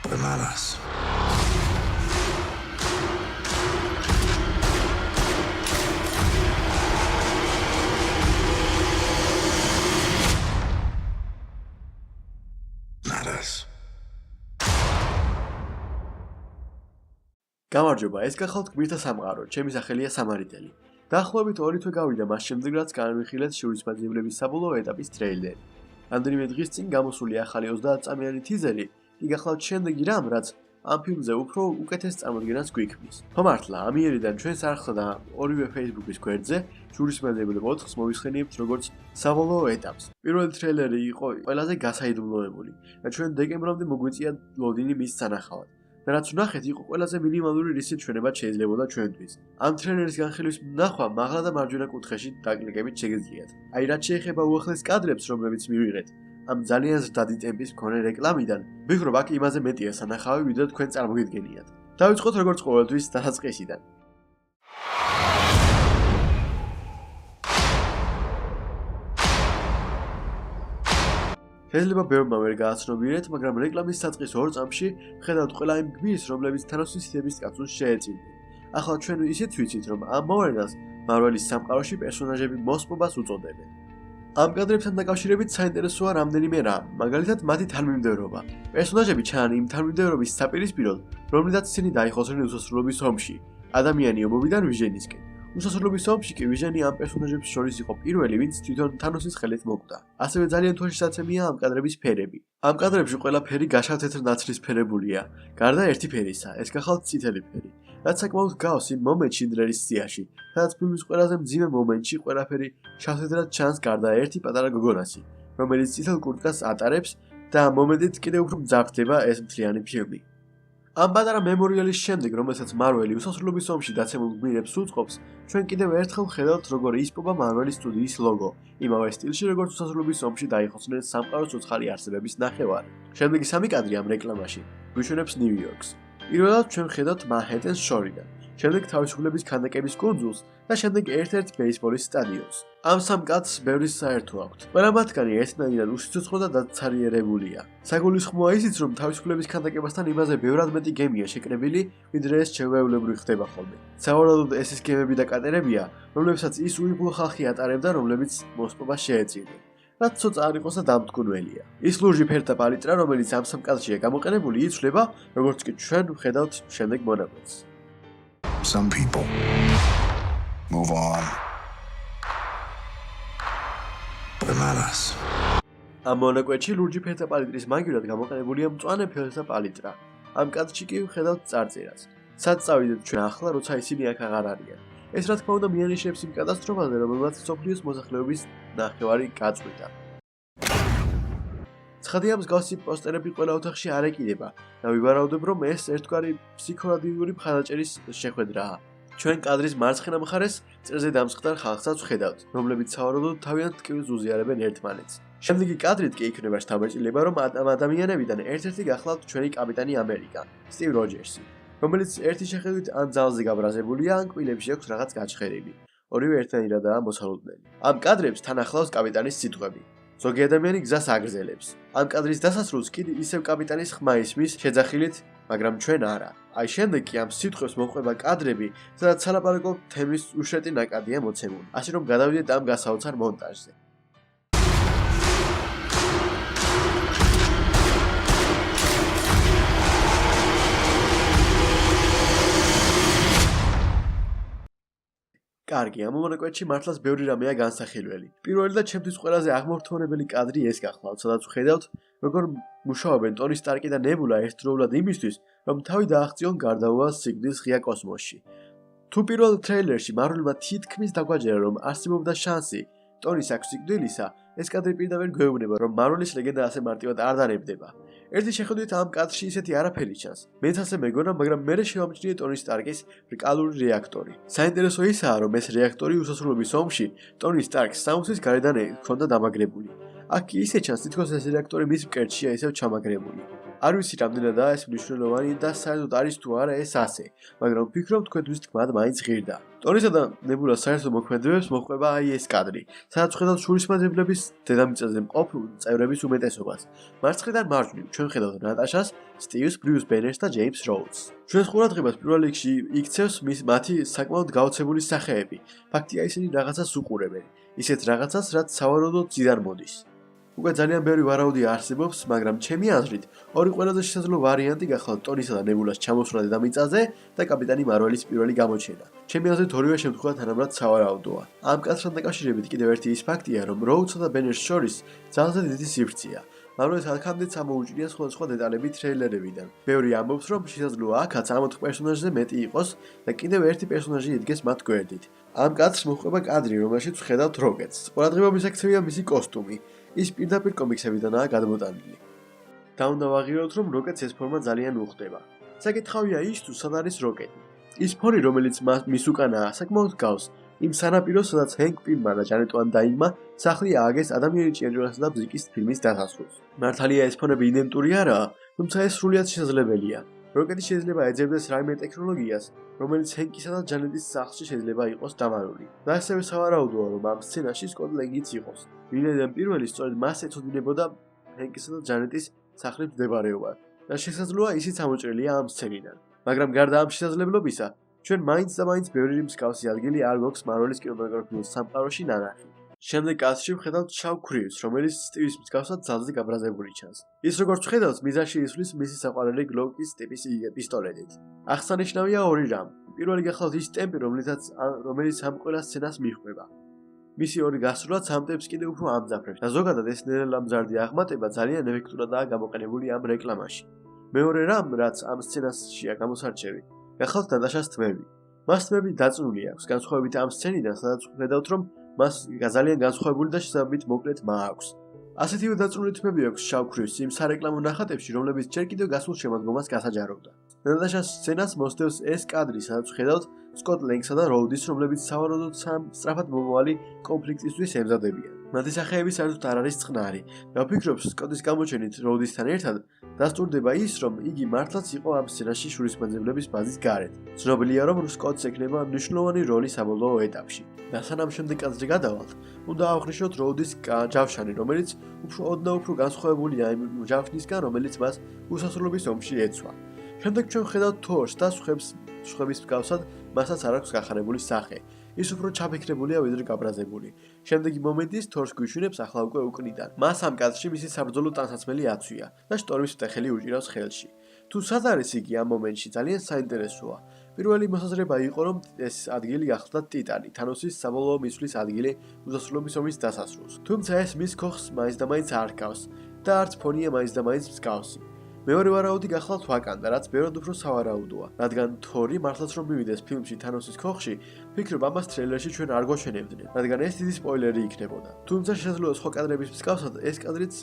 Bananas. გამარჯობა, ეს გახალთ გმირთა სამყარო, ჩემი სახელია სამარიტელი. დაახლოებით 2 თვე გავიდა მას შემდეგ, რაც განვიხილეთ შურისმაძიებლების საბოლოო ეტაპის ტრეილერი. რამდენიმე დღის წინ გამოსული ახალი 30-წამიანი თიზერი კი გახლავთ შემდეგი რამ, რაც ამ ფილმზე უფრო უკეთეს წარმოდგენას გვიქმნის. ხო მართლა, ამიერიდან ჩვენს არხსა და ორივე Facebook-ის გვერდზე შურისმაძიებლებ 4-ს მოვისხენიებთ როგორც საბოლოო ეტაპს. პირველი ტრეილერი იყო ყველაზე გასაიდუმლოებული და ჩვენ დეკემბრამდე მოგვიწია ლოდინი მის სანახავად. და რაც ვნახეთ, იყო ყველაზე მინიმალური რისით ჩვენება შეიძლებოდა ჩვენთვის. ამ ტრეილერის განხილვის ნახვა მაღლა და მარჯვენა კუთხეში დაკლიკებით შეგიძლიათ. აი რაც შეეხება უახლეს კადრებს, რომლებიც მივიღეთ, ამ ძალიან ზრდადი ტემპის მქონე რეკლამიდან, ვფიქრობ, აქ იმაზე მეტია სანახავი, ვიდრე თქვენ წარმოგიდგენიათ. დავიწყოთ როგორც ყოველთვის დასაწყისიდან. შეიძლება ბევრმა ვერ გააცნობიერეთ, მაგრამ რეკლამის საწყის 2 წამში ვხედავთ ყველა იმ გმირს, რომლებიც თანასწორობის კაცუნს შეეწინნენ. ახლა ჩვენ ისიც ვიცით, რომ ამ მოვლენას მარველის სამყაროში პერსონაჟები მოსპობას უწოდებენ. ამ კადრებთან დაკავშირებით საინტერესოა რამდენიმე რამ, მაგალითად მათი თანმიმდევრობა. პერსონაჟები ჩანან იმ თანმიმდევრობის საპირისპიროდ, რომლითაც ისინი დაიხოცნენ უსასრულობის ომში, ადამიანი ომობიდან ვიჟენისკენ. უსასრულობის ომში კი ვიჟენი ამ პერსონაჟებს შორის იყო პირველი, ვინც თვითონ თანოსის ხელით მოკვდა. ასევე ძალიან თვალშისაცემია ამ კადრების ფერები. ამ კადრებში ყველა ფერი გაშავ-თეთრ ნაცრისფერებულია, გარდა ერთი ფერისა, ეს გახალთ წითელი ფერი. რაც საკმაოდ გავს იმ მომენტში დრერის სიაში, სადაც ფილმის ყველაზე მძიმე მომენტში ყველაფერი შავ-თეთრად ჩანს გარდა ერთი პატარა გოგონასი, რომელიც წითელ კურტკას ატარებს და ამ მომენტით კიდევ უფრო მძაფრდება ეს მთლიანი ფილმი. ამ პატარა მემორიალის შემდეგ, რომელსაც მარველი უსასრულობის ომში დაცემულ გმირებს უწყობს, ჩვენ კიდევ ერთხელ ვხედავთ, როგორ ისპობა მარველის სტუდიის ლოგო, იმავე სტილში, როგორც უსასრულობის ომში დაიხოცნენ სამყაროს ცოცხალი არსებების ნახევარი. შემდეგი 3 კადრი ამ რეკლამაში გვიშვენებს ნიუ-იორკს. პირველად ჩვენ ვხედავთ მანჰეტენს შორიდან, შემდეგ თავისუფლების ქანდაკების კუნძულს და შემდეგ ერთ-ერთ ბეისბოლის სტადიონს. ამ 3 კადრს ბევრი საერთო აქვთ. ყველა მათგანი ერთნაირად უსიცოცხლო და დაცარიერებულია. საგულისხმოა ისიც, რომ თავისუფლების ქანდაკებასთან იმაზე ბევრად მეტი გემია შეკრებილი, ვიდრე ეს ჩვეულებრივ ხდება ხოლმე. სავარაუდოდ ეს ის გემები და კატერებია, რომლებსაც ის უიღბლო ხალხი ატარებდა, რომლებიც მოსპობას შეეწირნენ. რაც ცოტა არ იყოს და დამტკუნველია. ის ლურჯი ფერთა პალიტრა, რომელიც ამ 3 კადრშია გამოყენებული, იცვლება, როგორც კი ჩვენ ვხედავთ შემდეგ მონაკვეთს. Some people move on. Bananas. ამ მონაკვეთში ლურჯი ფერთა პალიტრის მაგივრად გამოყენებულია მწვანე ფერთა პალიტრა. ამ კადრში კი ვხედავთ წარწერას. სად წავიდეთ ჩვენ ახლა, როცა ისინი აქ აღარ არიან. ეს რა თქმა უნდა მიანიშნებს იმ კატასტროფაზე, რომელმაც მსოფლიოს მოსახლეობის ნახევარი გაწყვიტა. ცხადია, მსგავსი პოსტერები ყველა ოთახში არ ეკიდება და ვივარაუდებ, რომ ეს ერთგვარი ფსიქოლოგიური მხარდაჭერის შეხვედრაა. ჩვენ კადრის მარცხენა მხარეს წრეზე დამსხდარ ხალხსაც ვხედავთ, რომლებიც სავარაუდოდ თავიანთ ტკივილს უზიარებენ ერთმანეთს. შემდეგი კადრით კი იქნება შთაბეჭდილება, რომ ამ ადამიანებიდან ერთ-ერთი გახლავთ ჩვენი კაპიტანი ამერიკა, სტივ როჯერსი, რომელიც ერთი შეხედვით ან ძალზე გაბრაზებულია, ან კბილებში აქვს რაღაც გაჩხერილი. ორივე ერთნაირადაა მოსალოდნელი. ამ კადრებს თან ახლავს კაპიტანის სიტყვები. ზოგი ადამიანი გზას აგრძელებს. ამ კადრის დასასრულს კი ისევ კაპიტანის ხმა ისმის შეძახილით, მაგრამ ჩვენ არა. აი შემდეგ კი ამ სიტყვებს მოყვება კადრები, სადაც სალაპარაკო თემის უშრეტი ნაკადია მოცემული. ასე რომ გადავიდეთ ამ გასაოცარ მონტაჟზე. კარგი, ამ მონაკვეთში მართლაც ბევრი რამეა განსახილველი. პირველი და ჩემთვის ყველაზე აღმორთმეველი კადრი ეს გახლავთ, სადაც ვხედავთ, როგორ მუშაობენ ტონი სტარკი და ნებულა ერთდროულად იმისთვის, რომ თავი დააღწიონ გარდაუვალ სიკვდილს ღია კოსმოსში. თუ პირველ ტრეილერში მარველმა თითქმის დაგვაჯერა, რომ არსებობდა შანსი ტონის აქვს სიკვდილისა, ეს კადრი პირდაპირ გვეუბნება, რომ მარველის ლეგენდა ასე მარტივად არ დანებდება. ერთი შეხედვით ამ კადრში ისეთი არაფერი ჩანს. მეც ასე მეგონა, მაგრამ მერე შევამჩნიე ტონი სტარკის რკალური რეაქტორი. საინტერესო ისაა, რომ ეს რეაქტორი უსასრულობის ომში ტონი სტარკს საუნცის გარედან ჰქონდა დამაგრებული. აქ კი ისე ჩანს, თითქოს ეს რეაქტორი მის მკერდშია ისევ ჩამაგრებული. არ ვიცი რამდენადაა ეს მნიშვნელოვანი და საერთოდ არის თუ არა ეს ასე, მაგრამ ვფიქრობ თქვენთვის თქმად მაინც ღირდა. ტონისა და ნებულას საერთო მოქმედებებს მოჰყვება აი ეს კადრი, სადაც ხედავთ შურისმაძებლების დედამიწაზე მყოფ წევრების უმეტესობას. მარცხნიდან მარჯვნივ ჩვენ ხედავთ ნატაშას, სტივს, ბრიუს ბენერს და ჯეიმს როუდს. ჩვენს ყურადღებას პირველ რიგში იქცევს მათი საკმაოდ გაოცებული სახეები. ფაქტია ისინი რაღაცას უყურებენ, ისეთ რაღაცას, რაც სავარაუდოდ ძიდან მოდის. უკვე ძალიან ბევრი ვარაუდი არსებობს, მაგრამ ჩემი აზრით, ორი ყველაზე შესაძლო ვარიანტი გახლავთ ტონისა და ნებულას ჩამოსვლა დედამიწაზე და კაპიტანი მარველის პირველი გამოჩენა. ჩემი აზრით, ორივე შემთხვევა თანაბრად სავარაუდოა. ამ კაცთან დაკავშირებით კიდევ ერთი ის ფაქტია, რომ როუდსა და ბენერს შორის ძალზე დიდი სივრცეა. მარველს აქამდეც ამოუჭრია სხვადასხვა დეტალები ტრეილერებიდან. ბევრი ამბობს, რომ შესაძლოა აქაც ამ 4 პერსონაჟზე მეტი იყოს და კიდევ ერთი პერსონაჟი იდგეს მათ გვერდით. ამ კაცს მოჰყვება კადრი, რომელშიც ვხედავთ როკეტს. ყურადღება მისაქცევია მისი კოსტუმი. ის პირდაპირ კომიქსებიდანაა გადმოტანილი. და უნდა ვაღიაროთ, რომ როკეტს ეს ფორმა ძალიან უხდება. საკითხავია ის, თუ სად არის როკეტი. ის ფონი, რომელიც მის უკანაა, საკმაოდ გავს იმ სანაპიროს, სადაც ჰენკ პიმმა და ჯანეტ ვან დაინმა სახლი ააგეს ადამიანი ჭიანჭველასა და ბზიკის ფილმის დასასრულს. მართალია ეს ფონები იდენტური არაა, თუმცა ეს სრულიად შესაძლებელია. როკეტი შეიძლება ეძებდეს რაიმე ტექნოლოგიას, რომელიც ჰენკისა და ჯანეტის სახლში შეიძლება იყოს დამარული. და ასევე სავარაუდოა, რომ ამ სცენაში სკოტ ლენგიც იყოს. ვინაიდან პირველი სწორედ მას ეცოდინებოდა ჰენკისა და ჯანეტის სახლის მდებარეობა და შესაძლოა ისიც ამოჭრილია ამ სცენიდან. მაგრამ გარდა ამ შესაძლებლობისა, ჩვენ მაინც და მაინც ბევრი მსგავსი ადგილი არ გვაქვს მარველის კინემატოგრაფიულ სამყაროში ნანახი. შემდეგ კადრში ვხედავთ შავ ქვრივს, რომელიც სტივის მსგავსად ძალზე გაბრაზებული ჩანს. ის როგორც ვხედავთ, მიზანში ისვლის მისი საყვარელი გლოკის ტიპის პისტოლეტით. აღსანიშნავია ორი რამ. პირველი გახლავთ ის ტემპი, რომელიც ამ ყველა სცენას მიჰყვება. მისი ორი გასროლაც ამ ტემპს კიდევ უფრო ამძაფრებს და ზოგადად ეს ნელამზარდი აღმატება ძალიან ეფექტურადაა გამოყენებული ამ რეკლამაში. მეორე რამ, რაც ამ სცენაშია გამოსარჩევი, გახლავთ ნატაშას თმები. მას თმები დაწნული აქვს, განსხვავებით ამ სცენიდან, სადაც ვხედავთ, რომ მას ძალიან განსხვავებული და შესაბამით მოკლე თმა აქვს. ასეთივე დაწნული თმები აქვს შავ ქვრივს იმ სარეკლამო ნახატებში, რომლებიც ჯერ კიდევ გასულ შემოდგომას გასაჯაროვდა. ნატაშას სცენას მოსდევს ეს კადრი, სადაც ვხედავთ სკოტ ლენგსა და როუდის, რომლებიც სავარაუდოდ სწრაფად მომავალი კონფლიქტისთვის ემზადებიან. მათი სახეები საერთოდ არ არის წყნარი და ვფიქრობ, სკოტის გამოჩენით როუდისთან ერთად დასტურდება ის, რომ იგი მართლაც იყო ამ სცენაში შურისმაძებლების ბაზის გარეთ. ცნობილია, რომ სკოტს ექნება მნიშვნელოვანი როლი საბოლოო ეტაპში. და სანამ შემდეგ კადრზე გადავალთ, უნდა ავღნიშნოთ როუდის ჯავშანი, რომელიც ოდნავ უფრო განსხვავებულია იმ ჯავშნისგან, რომელიც მას უსასრულობის ომში ეცვა. შემდეგ ჩვენ ვხედავთ თორს და სხვების მსგავსად, მასაც არ აქვს გახარებული სახე. ის უფრო ჩაფიქრებულია ვიდრე გაბრაზებული. შემდეგი მომენტის თორს გვიშვინებს ახლა უკვე უკნიდან. მას ამ კადრში მისი საბრძოლო ტანსაცმელი აცვია და შტორმის მტეხელი უჭირავს ხელში. თუ სად არის იგი ამ მომენტში ძალიან საინტერესოა. პირველი მოსაზრება იყო, რომ ეს ადგილი გახლდათ ტიტანი, თანოსის საბოლოო მისვლის ადგილი უსასრულობის ომის დასასრულს. თუმცა ეს მის ქოხს მაინც და მაინც არ ჰგავს და არც ფონია მაინც და მაინც მსგავსი. მეორე ვარაუდი გახლავთ ვაკანდა, რაც ბევრად უფრო სავარაუდოა, რადგან თორი მართლაც რომ მივიდეს ფილმში თანოსის ქოხში, ვფიქრობ ამას ტრეილერში ჩვენ არ გვაშენებდნენ, რადგან ეს დიდი სპოილერი იქნებოდა. თუმცა შესაძლოა სხვა კადრების მსგავსად ეს კადრიც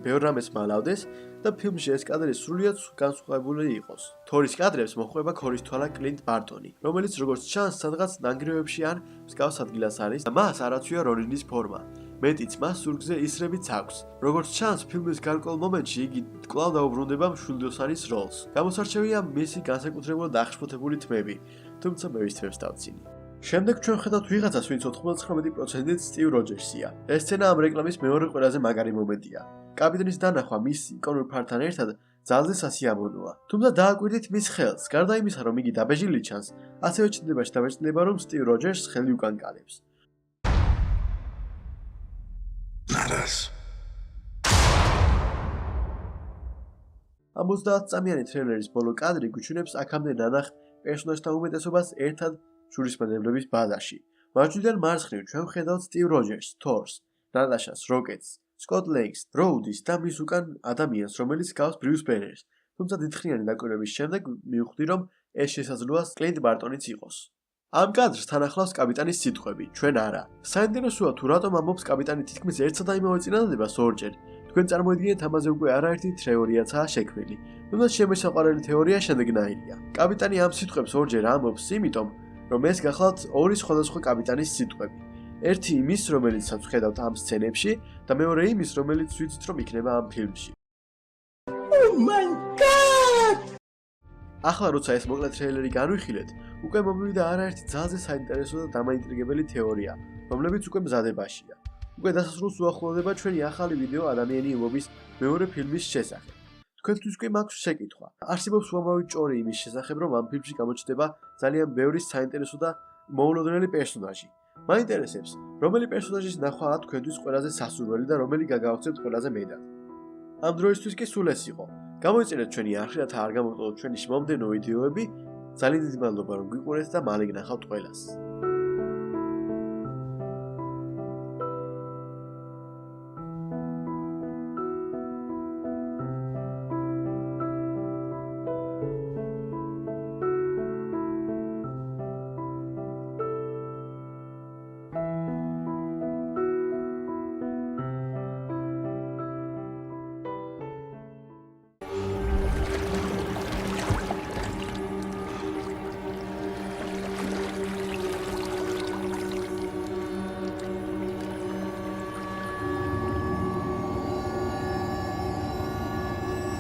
ბევრ რამეს მალავდეს და ფილმში ეს კადრი სრულიად განსხვავებული იყოს. თორის კადრებს მოჰყვება ქორის თვალა კლინტ ბარტონი, რომელიც როგორც ჩანს, სადღაც ნანგრევებში ან მსგავს ადგილას არის და მას არ აცვია როლინის ფორმა. მეტიც მას ზურგზე ისრებიც აქვს. როგორც ჩანს, ფილმის გარკვეულ მომენტში იგი კვლავ დაუბრუნდება მშვილდოსანის როლს. გამოსარჩევია მისი განსაკუთრებულად აღშფოთებული თმები, თუმცა მე ვის თმებს დავცინი. შემდეგ ჩვენ ხედავთ ვიღაცას, ვინც 99%-ით სტივ როჯერსია. ეს სცენა ამ რეკლამის მეორე ყველაზე მაგარი მომენტია. კაპიტნის დანახვა მის იკონურ ფართან ერთად ძალზე სასიამოვნოა. თუმცა დააკვირდით მის ხელს, გარდა იმისა, რომ იგი დაბეჭდილი ჩანს, ასევე ჩნდება შთაბეჭდილება, რომ სტივ როჯერსს ხელი უკანკალებს. Nadas. ამ 30 წამიანი ტრეილერის ბოლო კადრი გვიჩვენებს აქამდე ნანახ პერსონაჟთა უმეტესობას ერთად შურისმაძებლების ბაზაში. მარჯვნიდან მარცხნივ ჩვენ ვხედავთ სტივ როჯერსს, თორს, ნატაშას, როკეტს, სკოტ ლენგს, როუდის და მის უკან ადამიანს, რომელიც გავს ბრიუს ბენერს. თუმცა დიდხნიანი დაკვირვების შემდეგ მივხვდი, რომ ეს შესაძლოა კლინტ ბარტონიც იყოს. ამ კადრს თან ახლავს კაპიტანის სიტყვები, ჩვენ არა. საინტერესოა თუ რატომ ამბობს კაპიტანი თითქმის ერთსა და იმავე წინადადებას ორჯერ. თქვენ წარმოიდგინეთ, ამაზე უკვე არაერთი თეორიაცაა შექმნილი. თუმცა ჩემი საყვარელი თეორია შემდეგნაირია. კაპიტანი ამ სიტყვებს ორჯერ ამბობს, იმიტომ რომ ეს გახლავთ ორი სხვადასხვა კაპიტანის სიტყვები. ერთი იმის, რომელიცაც ვხედავთ ამ სცენებში და მეორე იმის, რომელიც ვიცით რომ იქნება ამ ფილმში. my god! ახლა როცა ეს მოკლე ტრეილერი განვიხილეთ, უკვე მომივიდა არაერთი ძალზე საინტერესო და დამაინტრიგებელი თეორია, რომლებიც უკვე მზადებაშია. უკვე დასასრულს უახლოვდება ჩვენი ახალი ვიდეო ადამიანი ომობის მეორე ფილმის შესახებ. თქვენთვის კი მაქვს შეკითხვა. არსებობს უამრავი ჭორი იმის შესახებ, რომ ამ ფილმში გამოჩნდება ძალიან ბევრი საინტერესო და მოულოდნელი პერსონაჟი. მაინტერესებს, რომელი პერსონაჟის ნახვა თქვენთვის ყველაზე სასურველი და რომელი გაგაოცებთ ყველაზე მეტად. ამ დროისთვის კი სულ ეს იყო. გამოიწერეთ ჩვენი არხი, რათა არ გამოვტოვოთ ჩვენი მომდევნო ვიდეოები. ძალიან დიდი მადლობა რომ გვიყურეთ და მალე გნახავთ ყველას.